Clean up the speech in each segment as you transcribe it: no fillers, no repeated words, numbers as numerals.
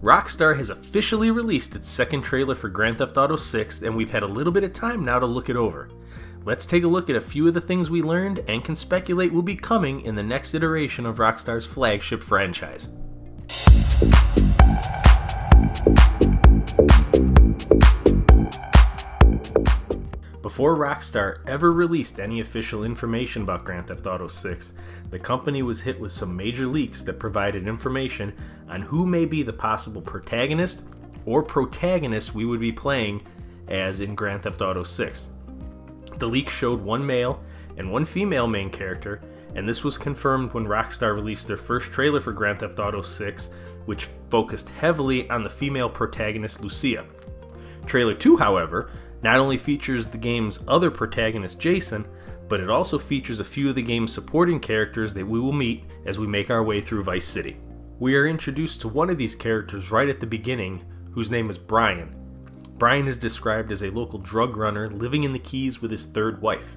Rockstar has officially released its second trailer for Grand Theft Auto 6, and we've had a little bit of time now to look it over. Let's take a look at a few of the things we learned and can speculate will be coming in the next iteration of Rockstar's flagship franchise. Before Rockstar ever released any official information about Grand Theft Auto 6, the company was hit with some major leaks that provided information on who may be the possible protagonist or protagonist we would be playing as in Grand Theft Auto 6. The leak showed one male and one female main character, and this was confirmed when Rockstar released their first trailer for Grand Theft Auto 6, which focused heavily on the female protagonist Lucia. Trailer 2, however, not only features the game's other protagonist Jason, but it also features a few of the game's supporting characters that we will meet as we make our way through Vice City. We are introduced to one of these characters right at the beginning, whose name is Brian. Brian is described as a local drug runner living in the Keys with his third wife.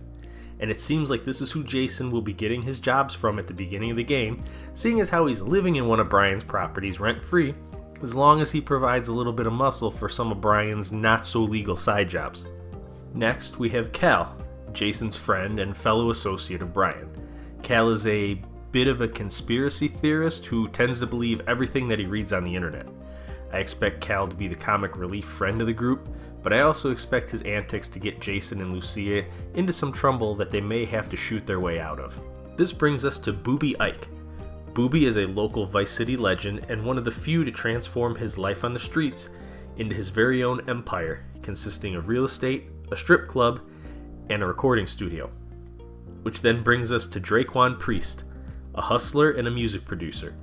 And it seems like this is who Jason will be getting his jobs from at the beginning of the game, seeing as how he's living in one of Brian's properties rent-free, as long as he provides a little bit of muscle for some of Brian's not-so-legal side jobs. Next, we have Cal, Jason's friend and fellow associate of Brian. Cal is a bit of a conspiracy theorist who tends to believe everything that he reads on the internet. I expect Cal to be the comic relief friend of the group, but I also expect his antics to get Jason and Lucia into some trouble that they may have to shoot their way out of. This brings us to Booby Ike. Booby is a local Vice City legend and one of the few to transform his life on the streets into his very own empire, consisting of real estate, a strip club, and a recording studio. Which then brings us to Draquan Priest, a hustler and a music producer.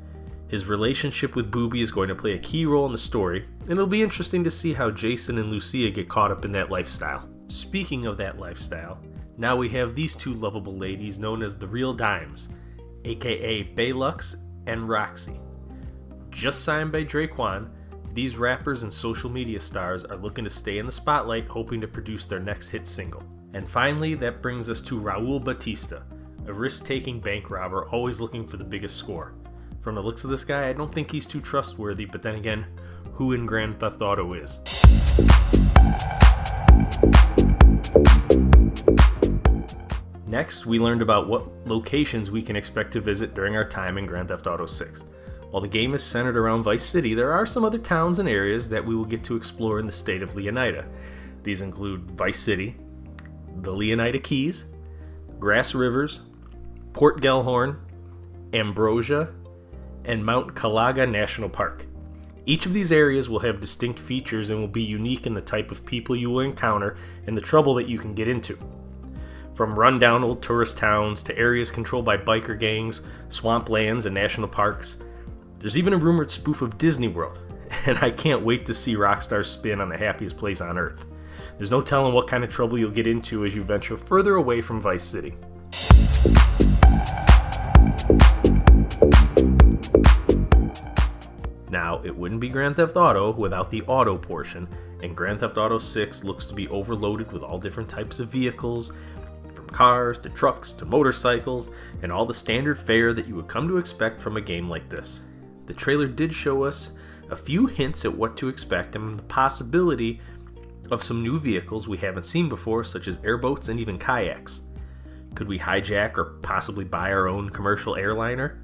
His relationship with Booby is going to play a key role in the story, and it'll be interesting to see how Jason and Lucia get caught up in that lifestyle. Speaking of that lifestyle, now we have these two lovable ladies known as the Real Dimes, aka Baylux and Roxy. Just signed by Draquan, these rappers and social media stars are looking to stay in the spotlight, hoping to produce their next hit single. And finally, that brings us to Raul Batista, a risk-taking bank robber always looking for the biggest score. From the looks of this guy, I don't think he's too trustworthy, but then again, who in Grand Theft Auto is? Next, we learned about what locations we can expect to visit during our time in Grand Theft Auto 6. While the game is centered around Vice City, there are some other towns and areas that we will get to explore in the state of Leonida. These include Vice City, the Leonida Keys, Grass Rivers, Port Gellhorn, Ambrosia, and Mount Calaga National Park. Each of these areas will have distinct features and will be unique in the type of people you will encounter and the trouble that you can get into. From rundown old tourist towns to areas controlled by biker gangs, swamplands, and national parks. There's even a rumored spoof of Disney World, and I can't wait to see Rockstar's spin on the happiest place on Earth. There's no telling what kind of trouble you'll get into as you venture further away from Vice City. Now, it wouldn't be Grand Theft Auto without the auto portion, and Grand Theft Auto 6 looks to be overloaded with all different types of vehicles, from cars to trucks to motorcycles, and all the standard fare that you would come to expect from a game like this. The trailer did show us a few hints at what to expect and the possibility of some new vehicles we haven't seen before, such as airboats and even kayaks. Could we hijack or possibly buy our own commercial airliner?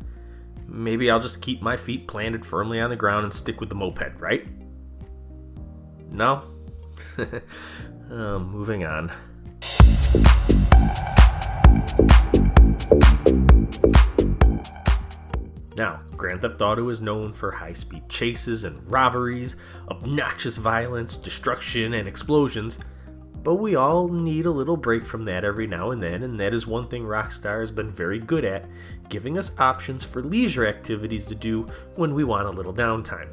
Maybe I'll just keep my feet planted firmly on the ground and stick with the moped, right? No? Moving on. Now, Grand Theft Auto is known for high-speed chases and robberies, obnoxious violence, destruction, and explosions, but we all need a little break from that every now and then, and that is one thing Rockstar has been very good at, giving us options for leisure activities to do when we want a little downtime.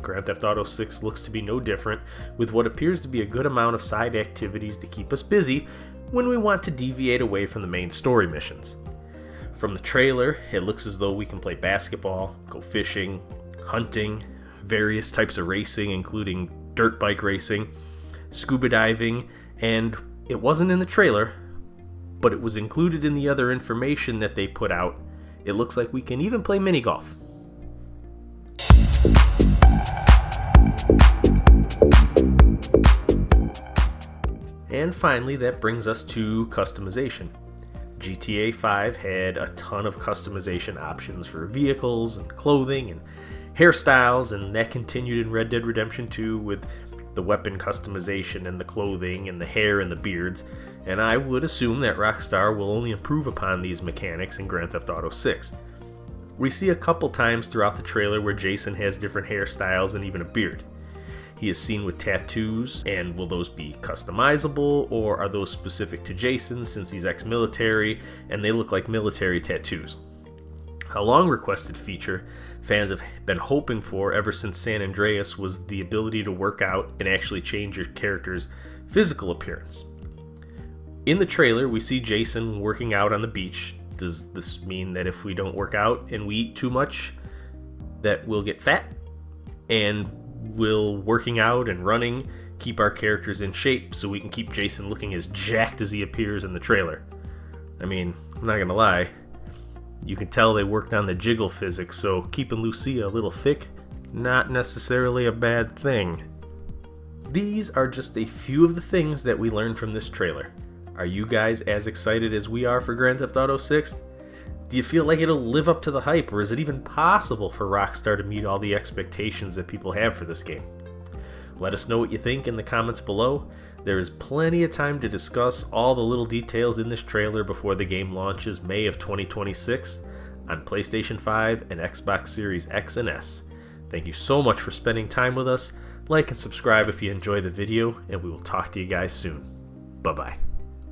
Grand Theft Auto 6 looks to be no different, with what appears to be a good amount of side activities to keep us busy when we want to deviate away from the main story missions. From the trailer, it looks as though we can play basketball, go fishing, hunting, various types of racing, including dirt bike racing, scuba diving, and it wasn't in the trailer, but it was included in the other information that they put out. It looks like we can even play mini golf. And finally, that brings us to customization. GTA 5 had a ton of customization options for vehicles and clothing and hairstyles, and that continued in Red Dead Redemption 2 with the weapon customization and the clothing and the hair and the beards, and I would assume that Rockstar will only improve upon these mechanics in Grand Theft Auto 6. We see a couple times throughout the trailer where Jason has different hairstyles and even a beard. He is seen with tattoos, and will those be customizable, or are those specific to Jason since he's ex-military and they look like military tattoos? A long requested feature fans have been hoping for ever since San Andreas was the ability to work out and actually change your character's physical appearance. In the trailer, we see Jason working out on the beach. Does this mean that if we don't work out and we eat too much, that we'll get fat? And will working out and running keep our characters in shape so we can keep Jason looking as jacked as he appears in the trailer? I mean, I'm not gonna lie, you can tell they worked on the jiggle physics, so keeping Lucia a little thick, not necessarily a bad thing. These are just a few of the things that we learned from this trailer. Are you guys as excited as we are for Grand Theft Auto 6? Do you feel like it'll live up to the hype, or is it even possible for Rockstar to meet all the expectations that people have for this game? Let us know what you think in the comments below. There is plenty of time to discuss all the little details in this trailer before the game launches May of 2026 on PlayStation 5 and Xbox Series X and S. Thank you so much for spending time with us. Like and subscribe if you enjoy the video, and we will talk to you guys soon. Bye-bye.